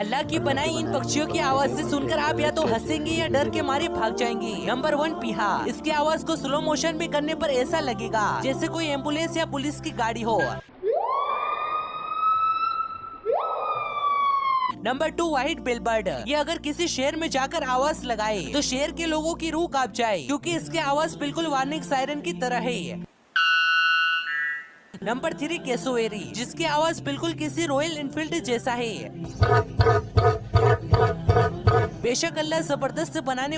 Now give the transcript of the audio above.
अल्लाह की बनाई इन पक्षियों की आवाज से सुनकर आप या तो हंसेंगे या डर के मारे भाग जाएंगे। नंबर 1 पीहा। इसकी आवाज को स्लो मोशन में करने पर ऐसा लगेगा जैसे कोई एम्बुलेंस या पुलिस की गाड़ी हो। Number 2 white billboard. ये अगर किसी शहर में जाकर आवाज लगाए तो शहर के लोगों की रूह कांप जाए, क्योंकि इसकी आवाज बिल्कुल वार्निंग सायरन की तरह है। नंबर 3 कैसोवेरी, जिसकी आवाज बिल्कुल किसी रॉयल एनफील्ड जैसा है। बेशक अल्लाह जबरदस्त बनाने